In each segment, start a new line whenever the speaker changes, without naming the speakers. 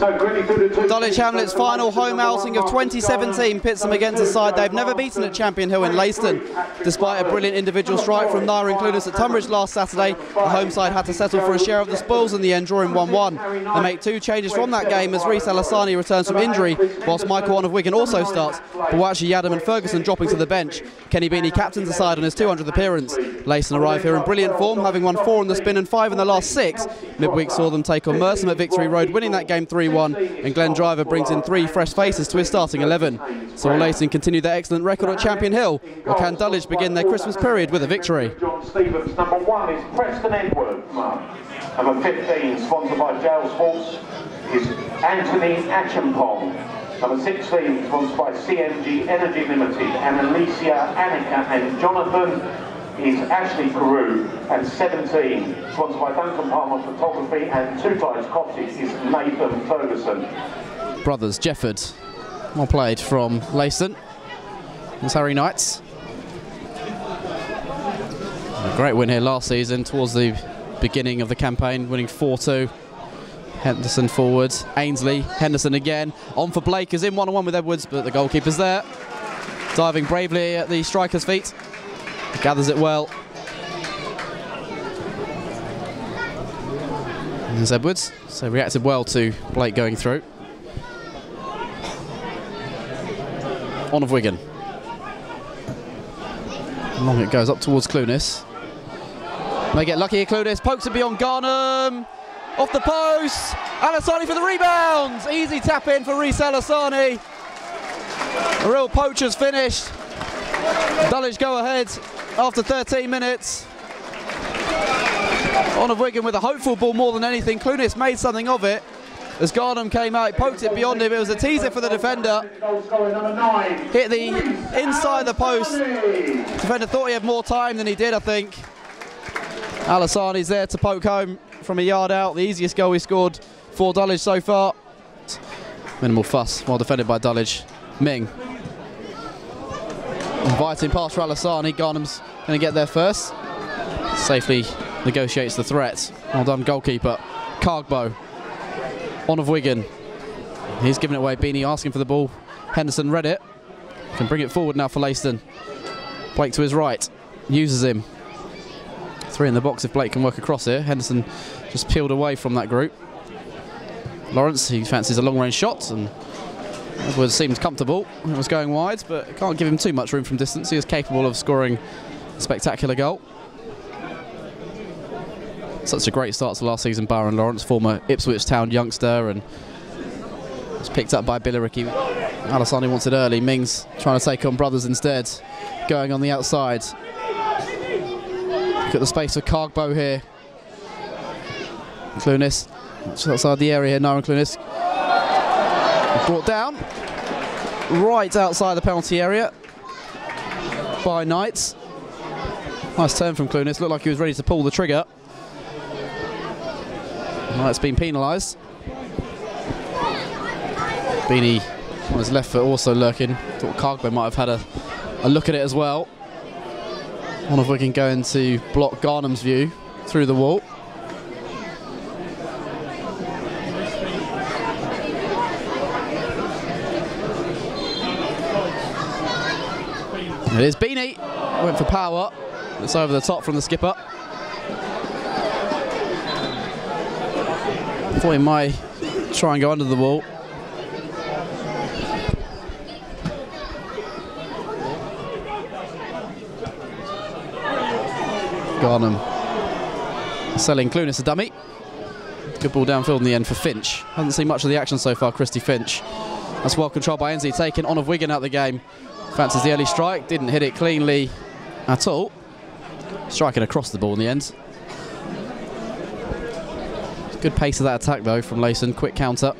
Dulwich Hamlet's final home outing of 2017 pits them against a side they've never beaten at Champion Hill in Leiston. Despite a brilliant individual strike from Nyren Clunis at Tunbridge last Saturday, the home side had to settle for a share of the spoils in the end, drawing 1-1. They make 2 changes from that game as Reise Allassani returns from injury, whilst Michael Onovwigun also starts, Boakye-Yiadom and Ferguson dropping to the bench. Kenny Beaney captains the side on his 200th appearance. Leiston arrive here in brilliant form, having won 4 on the spin and 5 in the last 6. Midweek saw them take on Mersham at Victory Road, winning that game 3-1, and Glenn Driver brings in 3 fresh faces to his starting 11. So will Leiston continue their excellent record at Champion Hill, or can Dulwich begin their Christmas period with a victory?
Number 1 is Preston Edwards. Number 15, sponsored by Jail Sports, is Anthony Achampong. Number 16, sponsored by CMG Energy Limited, and Alicia, Annika and Jonathan is Ashley Carew, and 17, sponsored by Duncan Palmer Photography and Two Tides Cottage, is Nathan Ferguson.
Brothers Jefford, well played from Leiston. It's Harry Knights. A great win here last season towards the beginning of the campaign, winning 4-2. Henderson forwards, Ainsley, Henderson again, on for Blake, is in one-on-one with Edwards, but the goalkeeper's there. Diving bravely at the striker's feet, gathers it well. And there's Edwards, so reacted well to Blake going through. Onovwigun. Long it goes up towards Clunis. May get lucky here, Clunis, pokes it beyond Garnham. Off the post, Allassani for the rebound. Easy tap in for Reise Allassani. A real poacher's finish. Dulwich go ahead after 13 minutes. Onovwigun with a hopeful ball more than anything. Clunis made something of it. As Garnham came out, he poked it beyond him. It was a teaser for the defender. Hit the inside the post. Defender thought he had more time than he did, I think. Allassani's there to poke home from a yard out. The easiest goal he scored for Dulwich so far. Minimal fuss, well defended by Dulwich. Ming. Inviting pass for Allassani. Garnham's going to get there first. Safely negotiates the threat. Well done, goalkeeper. Cargbo. Onovwigun. He's giving it away. Beaney asking for the ball. Henderson read it. Can bring it forward now for Leiston. Blake to his right. Uses him. 3 in the box if Blake can work across here. Henderson just peeled away from that group. Lawrence, he fancies a long-range shot, and Edwards seemed comfortable. It was going wide, but can't give him too much room from distance. He is capable of scoring a spectacular goal. Such a great start to last season, Byron Lawrence, former Ipswich Town youngster, and was picked up by Billericay. Allassani wants it early. Mings trying to take on Brothers instead, going on the outside. Look at the space for Cargbo here. Clunis, just outside the area here, Nyren Clunis. Brought down, right outside the penalty area by Knights. Nice turn from Clunis, looked like he was ready to pull the trigger. Knights been penalised. Beaney on his left foot also lurking. Thought Cargbo might have had a look at it as well. Onovwigun going to block Garnham's view through the wall. It is Beaney. Went for power. It's over the top from the skipper. Thought he might try and go under the wall. Garnham selling Clunis a dummy. Good ball downfield in the end for Finch. Hasn't seen much of the action so far, Christy Finch. That's well controlled by Ainsley, taking Onovwigun out of the game. Fancies the early strike, didn't hit it cleanly at all. Striking across the ball in the end. Good pace of that attack though from Leiston, quick counter.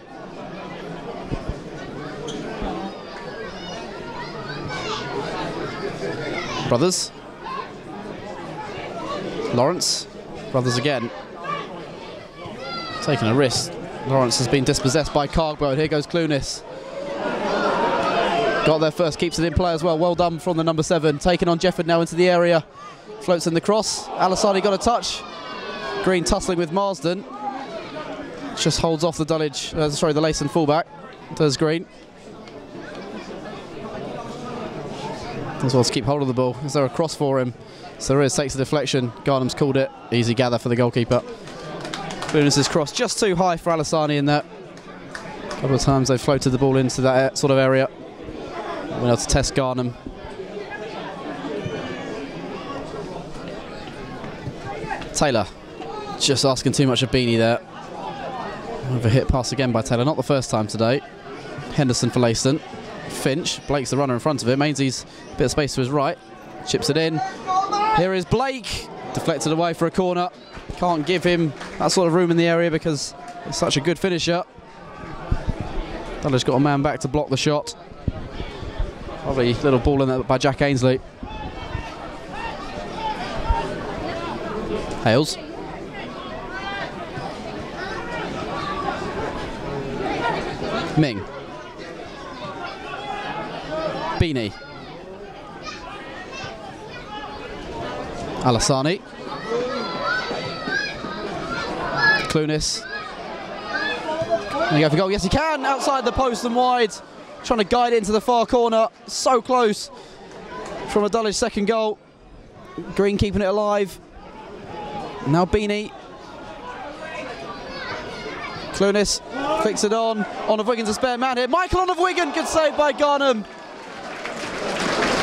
Brothers. Lawrence, Brothers again. Taking a risk. Lawrence has been dispossessed by Cargbo, and here goes Clunis. Got there first, keeps it in play as well. Well done from the number 7. Taking on Jefford now into the area. Floats in the cross. Allassani got a touch. Green tussling with Marsden. just holds off the Dulwich, the Leiston fullback, does Green. As well to keep hold of the ball. Is there a cross for him? So there is, takes a deflection. Garnham's called it. Easy gather for the goalkeeper. Clunis' cross just too high for Allassani in that. A couple of times they've floated the ball into that sort of area. We're able to test Garnham. Taylor just asking too much of Beaney there. Over hit pass again by Taylor, not the first time today. Henderson for Leiston. Finch, Blake's the runner in front of him. Ainsley's a bit of space to his right. Chips it in. Here is Blake. Deflected away for a corner. Can't give him that sort of room in the area because he's such a good finisher. Dulwich got a man back to block the shot. Lovely little ball in there by Jack Ainsley. Hales. Ming. Beaney. Allassani. Clunis. Can he go for goal? Yes, he can. Outside the post and wide. Trying to guide it into the far corner. So close from a Dulwich second goal. Green keeping it alive. Now Beaney. Clunis flicks it on. Onovwigun's a spare man here. Michael Onovwigun, good save by Garnham.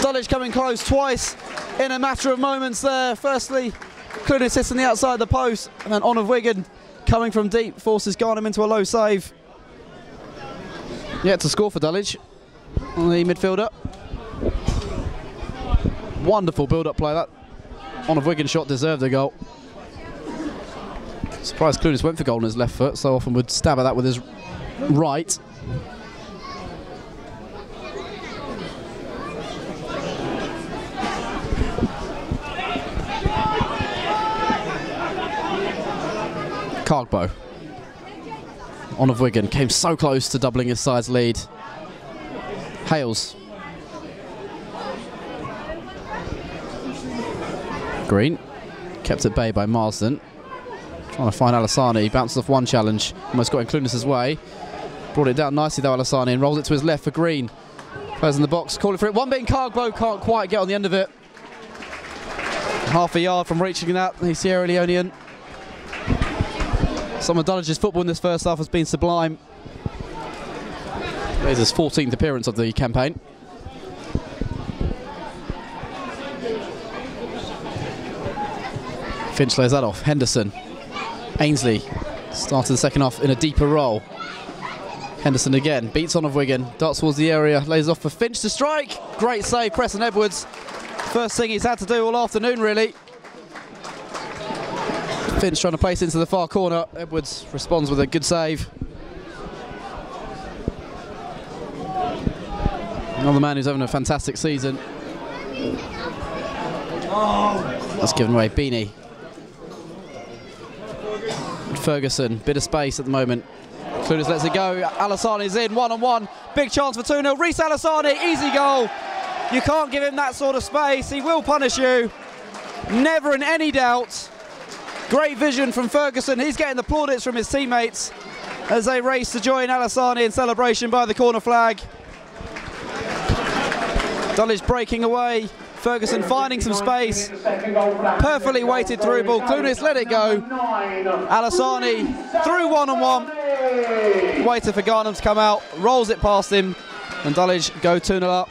Dulwich coming close twice in a matter of moments there. Firstly, Clunis hits on the outside of the post, and then Onovwigun coming from deep forces Garnham into a low save. Yet to score for Dulwich on the midfielder. Wonderful build-up play. That Onovwigun shot deserved a goal. Surprised Clunis went for goal on his left foot, so often would stab at that with his right. Cargbo. Onovwigun came so close to doubling his side's lead. Hales. Green. Kept at bay by Marsden. Trying to find Allassani. Bounced off one challenge. Almost got in Clunis' way. Brought it down nicely though, Allassani, and rolls it to his left for Green. Players in the box calling for it. One being Cargbo, can't quite get on the end of it. Half a yard from reaching that, the Sierra Leonean. Some of Dulwich's football in this first half has been sublime. There's his 14th appearance of the campaign. Finch lays that off. Henderson. Ainsley started the second half in a deeper role. Henderson again, beats Onovwigun, darts towards the area, lays off for Finch to strike. Great save, Preston Edwards. First thing he's had to do all afternoon, really. Finch trying to place into the far corner. Edwards responds with a good save. Another man who's having a fantastic season. That's given away. Beaney. Ferguson, bit of space at the moment. Clunis lets it go. Allassani's in, one-on-one. Big chance for 2-0. Reise Allassani, easy goal. You can't give him that sort of space. He will punish you. Never in any doubt. Great vision from Ferguson. He's getting the plaudits from his teammates as they race to join Allassani in celebration by the corner flag. Dulwich breaking away. Ferguson finding some space. Perfectly weighted through ball. Clunis let it go. Allassani through one-on-one. Waited for Garnham to come out. Rolls it past him. And Dulwich go 2-0 up.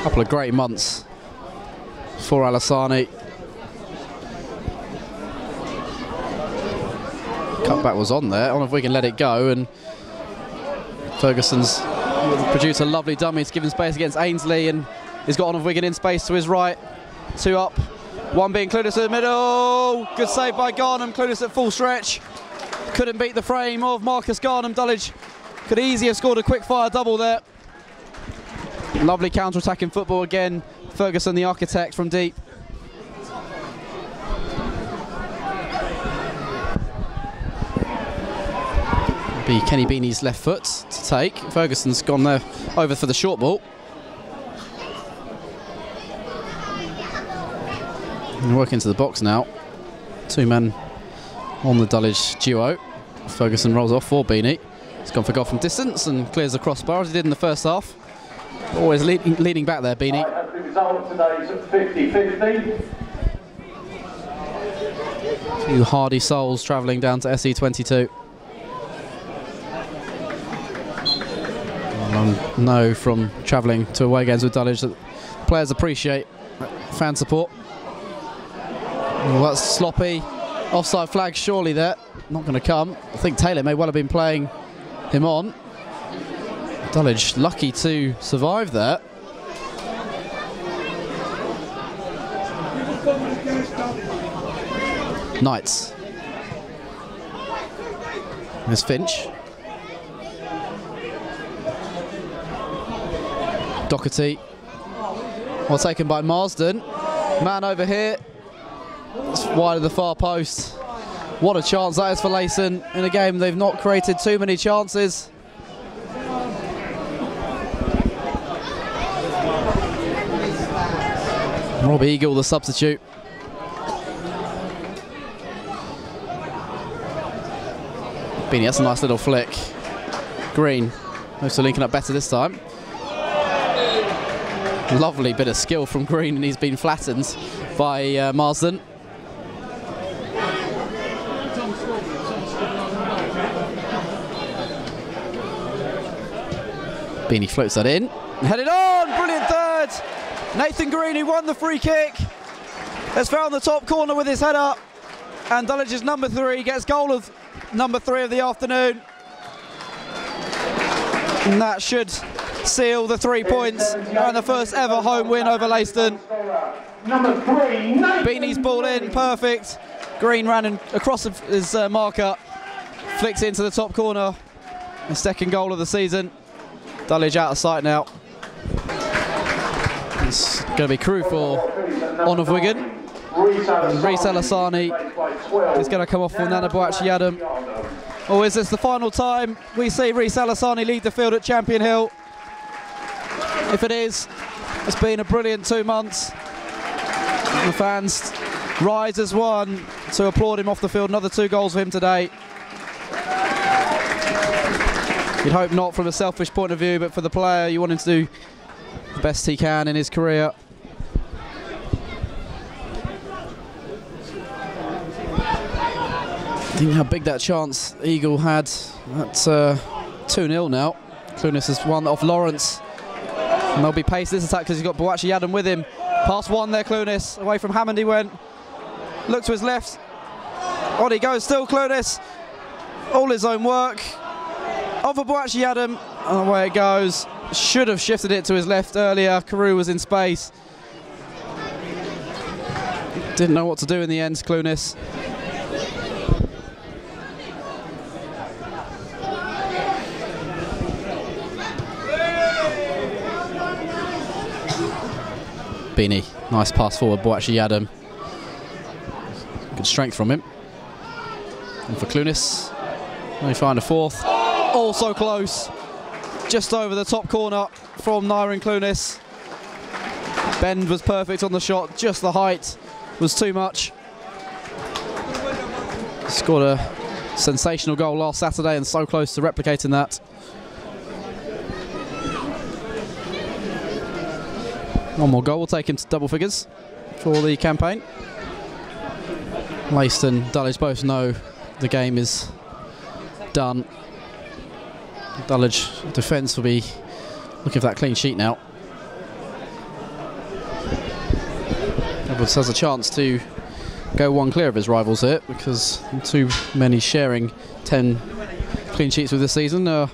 Couple of great months for Allassani. Cutback was on there. Onovwigun let it go, and Ferguson's produced a lovely dummy to give him space against Ainsley, and he's got Onovwigun in space to his right. Two up, one being Clunis in the middle. Good save by Garnham. Clunis at full stretch. Couldn't beat the frame of Marcus Garnham. Dulwich could easily have scored a quick fire double there. Lovely counter-attacking football again. Ferguson, the architect, from deep. Be Kenny Beaney's left foot to take. Ferguson's gone there over for the short ball. And work into the box now. Two men on the Dulwich duo. Ferguson rolls off for Beaney. He's gone for goal from distance and clears the crossbar as he did in the first half. Always leading back there, Beaney.
The result today is at 50-50.
A few hardy souls travelling down to SE22. I know from travelling to away games with Dulwich that players appreciate fan support. Well, that's sloppy. Offside flag surely there. Not going to come. I think Taylor may well have been playing him on. Dulwich lucky to survive there. Knights. There's Finch. Doherty. Well taken by Marsden. Man over here. It's wide of the far post. What a chance that is for Leiston in a game they've not created too many chances. Rob Eagle, the substitute. Beaney, that's a nice little flick. Green, also linking up better this time. Lovely bit of skill from Green, and he's been flattened by Marsden. Beaney floats that in. Headed on! Brilliant third! Nathan Green, who won the free kick, has found the top corner with his head up. And Dulwich's number 3 gets goal of number 3 of the afternoon. And that should seal the 3 points and the first ever home win over Leiston.
Number 3,
Beaney's ball in, perfect. Green ran across his marker, flicks into the top corner. The second goal of the season. Dulwich out of sight now. It's going to be Carew for Onovwigun. Reise Allassani is going to come off for Boakye-Yiadom. Or is this the final time we see Reise Allassani lead the field at Champion Hill? If it is, it's been a brilliant 2 months. The fans rise as one to applaud him off the field. Another 2 goals for him today. You'd hope not from a selfish point of view, but for the player, you want him to do the best he can in his career. Think how big that chance Eagle had. That's 2-0 now. Clunis has won off Lawrence. And there'll be pace in this attack because he's got Boakye-Yiadom with him. Past one there, Clunis. Away from Hammond he went. Look to his left. On he goes, still Clunis. All his own work. Over Boakye-Yiadom, and away it goes. Should have shifted it to his left earlier. Carew was in space. Didn't know what to do in the end, Clunis. Beaney, nice pass forward, Boakye-Yiadom. Good strength from him. And for Clunis, they find a fourth. Oh, so close. Just over the top corner from Nyren Clunis. Bend was perfect on the shot, just the height was too much. Scored a sensational goal last Saturday and so close to replicating that. One more goal will take him to double figures for the campaign. Leiston, Dulwich both know the game is done. Dulwich defence will be looking for that clean sheet now. Edwards has a chance to go one clear of his rivals here because too many sharing 10 clean sheets with this season.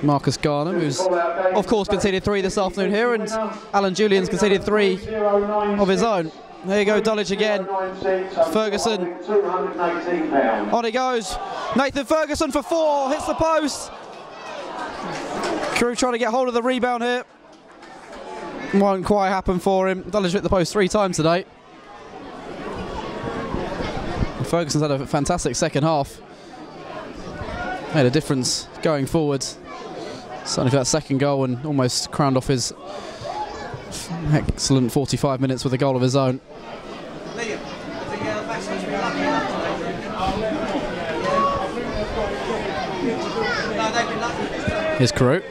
Marcus Garnham, who's of course conceded 3 this afternoon here, and Alan Julian's conceded 3 of his own. There you go, Dulwich again. Ferguson. On he goes. Nathan Ferguson for 4, hits the post. Carew trying to get hold of the rebound here. Won't quite happen for him. Dulwich hit the post 3 times today. Ferguson's had a fantastic second half. Made a difference going forward. Certainly for that second goal, and almost crowned off his excellent 45 minutes with a goal of his own. Here's Carew.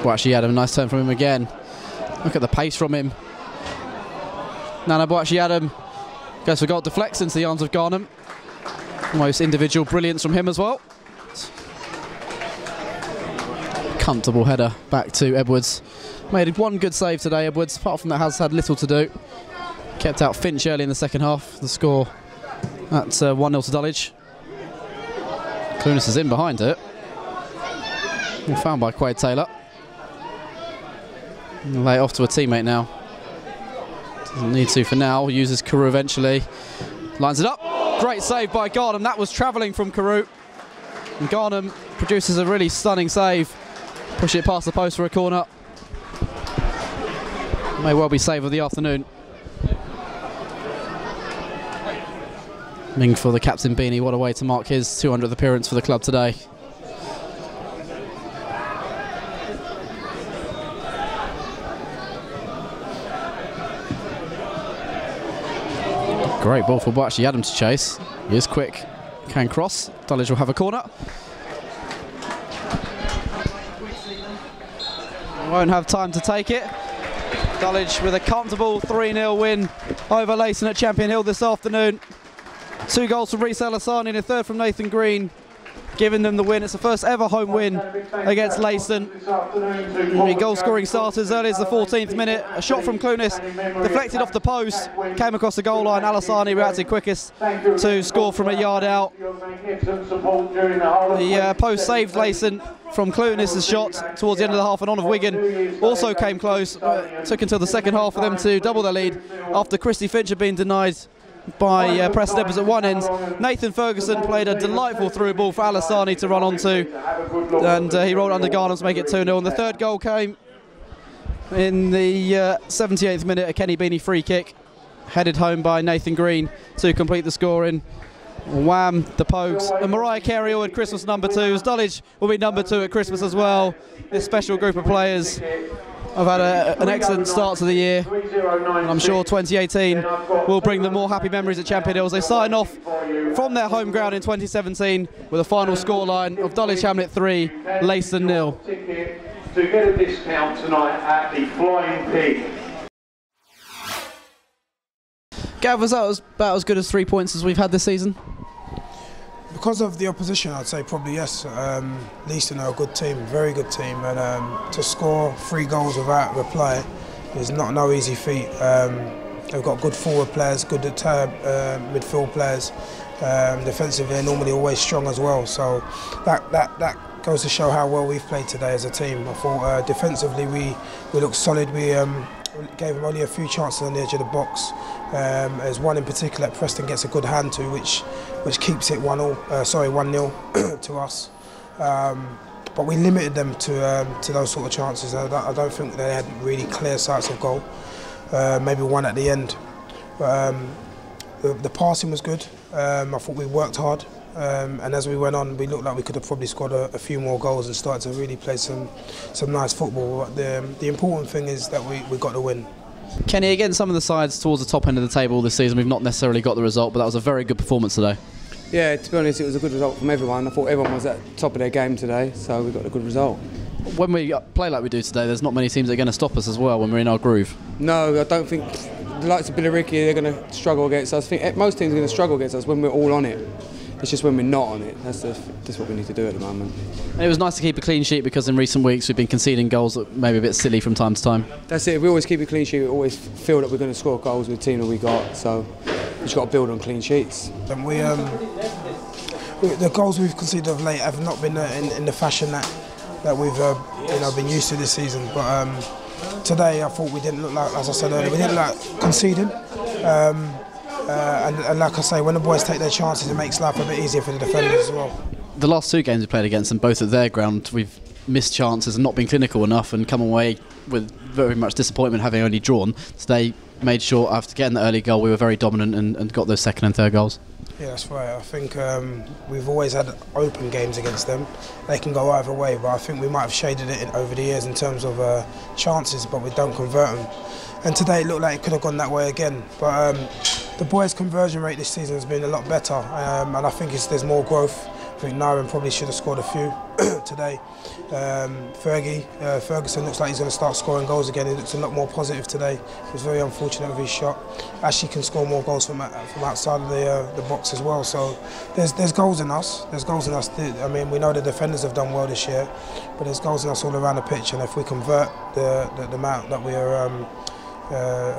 Boakye-Yiadom, nice turn from him again. Look at the pace from him. Now Boakye-Yiadom goes for goal, deflects into the arms of Garnham. Almost individual brilliance from him as well. Comfortable header back to Edwards. Made one good save today, Edwards. Apart from that, has had little to do. Kept out Finch early in the second half. The score at 1-0 to Dulwich. Clunis is in behind it. Well, found by Quade Taylor. Lay it off to a teammate now. Doesn't need to for now. Uses Carew eventually. Lines it up. Great save by Garnham. That was travelling from Carew. And Garnham produces a really stunning save. Push it past the post for a corner. May well be save of the afternoon. Ming for the captain Beaney. What a way to mark his 200th appearance for the club today. Great ball for Boakye-Yiadom to chase. He is quick, can cross. Dulwich will have a corner. Won't have time to take it. Dulwich with a comfortable 3-0 win over Leiston at Champion Hill this afternoon. 2 goals from Reise Allassani and a third from Nathan Green, giving them the win. It's the first ever home win against Leiston. The goal scoring starters early as the 14th minute. A shot from Clunis, deflected off the post, came across the goal line. Allassani reacted quickest to score from a yard out. The post saved Leiston from Clunis' shot towards the end of the half, and Onovwigun also came close. Took until the second half for them to double their lead after Christy Finch had been denied by Preston Edwards at one end. Nathan Ferguson played a delightful through ball for Allassani to run onto, and he rolled under Garnham to make it 2-0. And the third goal came in the 78th minute, a Kenny Beaney free kick, headed home by Nathan Green to complete the scoring. Wham, the Pogues. And Mariah Carew at Christmas #2. Dulwich will be #2 at Christmas as well. This special group of players have had an excellent start to the year, and I'm sure 2018 will bring them more happy memories at Champion Hill as they sign off from their home ground in 2017 with a final scoreline of Dulwich Hamlet 3, Leiston 0.
To get a discount tonight at the Flying Pig.
Gav, was that about as good as 3 points as we've had this season?
Because of the opposition, I'd say probably yes. Leiston are a good team, very good team, and to score 3 goals without reply is no easy feat. They've got good forward players, good midfield players. Defensively, they're normally always strong as well. So that goes to show how well we've played today as a team. I thought defensively we looked solid. We gave them only a few chances on the edge of the box. There's one in particular that Preston gets a good hand to, which keeps it 1-0 to us. But we limited them to those sort of chances. I don't think they had really clear sights of goal. Maybe one at the end. But, the passing was good. I thought we worked hard. And as we went on, we looked like we could have probably scored a few more goals and started to really play some nice football. But the important thing is that we got the win.
Kenny, against some of the sides towards the top end of the table this season, we've not necessarily got the result, but that was a very good performance today.
Yeah, to be honest, it was a good result from everyone. I thought everyone was at the top of their game today, so we got a good result.
When we play like we do today, there's not many teams that are going to stop us as well when we're in our groove.
No, I don't think the likes of Billericay, they're going to struggle against us. I think most teams are going to struggle against us when we're all on it. It's just when we're not on it, that's what we need to do at the moment.
And it was nice to keep a clean sheet because in recent weeks we've been conceding goals that may be a bit silly from time to time.
That's it, if we always keep a clean sheet, we always feel that we're going to score goals with the team that we got, so we've just got to build on clean sheets.
And the goals we've conceded of late have not been in the fashion that we've been used to this season. But today I thought we didn't look like, as I said earlier, we didn't look like conceding. And like I say, when the boys take their chances, it makes life a bit easier for the defenders as well.
The last 2 games we played against them, both at their ground, we've missed chances and not been clinical enough and come away with very much disappointment having only drawn. Today made sure after getting the early goal we were very dominant and got those second and third goals.
Yeah, that's right. I think we've always had open games against them. They can go either way, but I think we might have shaded it over the years in terms of chances, but we don't convert them. And today it looked like it could have gone that way again. But the boys' conversion rate this season has been a lot better, and I think there's more growth. think Nyren probably should have scored a few today. Ferguson looks like he's going to start scoring goals again. He looks a lot more positive today. He was very unfortunate with his shot. Ashley can score more goals from outside of the box as well. So there's goals in us. There's goals in us. I mean, we know the defenders have done well this year, but there's goals in us all around the pitch. And if we convert the amount that we are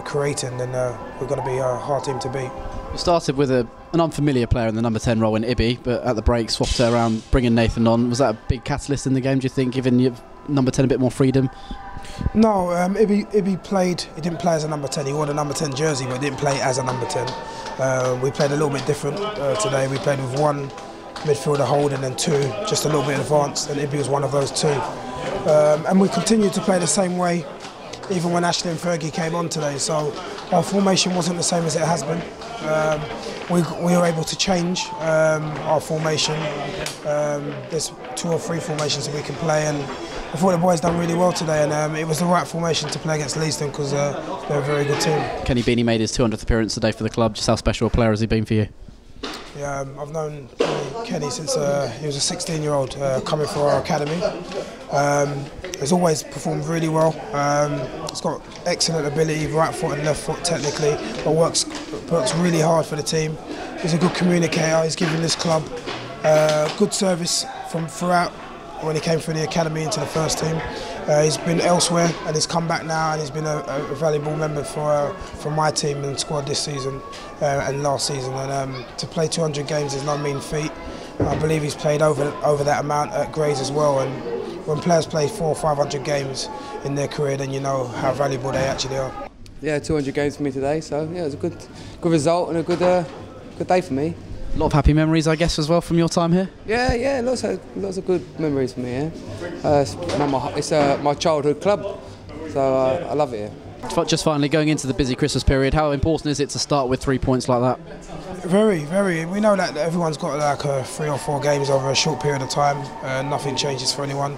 creating, then we're going to be a hard team to beat.
You started with an unfamiliar player in the number 10 role in Ibby, but at the break swapped it around, bringing Nathan on. Was that a big catalyst in the game, do you think, giving your number 10 a bit more freedom?
No, Ibby played, he didn't play as a number 10, he wore the number 10 jersey, but didn't play as a number 10. We played a little bit different today. We played with one midfielder holding and two just a little bit advanced, and Ibby was one of those two. And we continued to play the same way even when Ashley and Fergie came on today, so our formation wasn't the same as it has been. We were able to change our formation. There's 2 or 3 formations that we can play, and I thought the boys done really well today, and it was the right formation to play against Leiston because they're a very good team.
Kenny Beaney made his 200th appearance today for the club. Just how special a player has he been for you?
Yeah, I've known Kenny since he was a 16-year-old coming for our academy. He's always performed really well. He's got excellent ability, right foot and left foot technically, but works really hard for the team. He's a good communicator. He's given this club good service from throughout when he came through the academy into the first team. He's been elsewhere and he's come back now, and he's been a valuable member for my team and squad this season and last season. And to play 200 games is no mean feat. I believe he's played over that amount at Grays as well. And when players play 400 or 500 games in their career, then you know how valuable they actually are.
Yeah, 200 games for me today, so yeah, it was a good result and a good day for me.
A lot of happy memories, I guess, as well from your time here.
Yeah, lots of good memories for me. Yeah, it's my childhood club, so I love it here.
Just finally, going into the busy Christmas period, how important is it to start with 3 points like that?
Very, very. We know that everyone's got like 3 or 4 games over a short period of time. Nothing changes for anyone.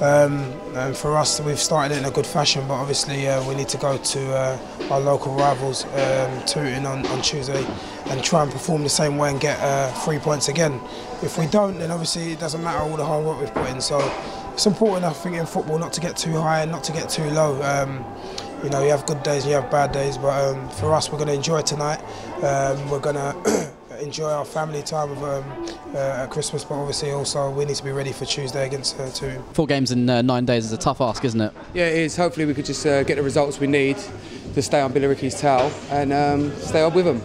And for us, we've started it in a good fashion, but obviously we need to go to our local rivals, Tooting on Tuesday, and try and perform the same way and get 3 points again. If we don't, then obviously it doesn't matter all the hard work we've put in. So it's important, I think, in football not to get too high and not to get too low. You know, you have good days and you have bad days, but for us, we're going to enjoy tonight. We're going to enjoy our family time at Christmas, but obviously also we need to be ready for Tuesday against Tooting.
4 games in 9 days is a tough ask, isn't it?
Yeah, it is. Hopefully we could just get the results we need to stay on Billericay's tail and stay up with them.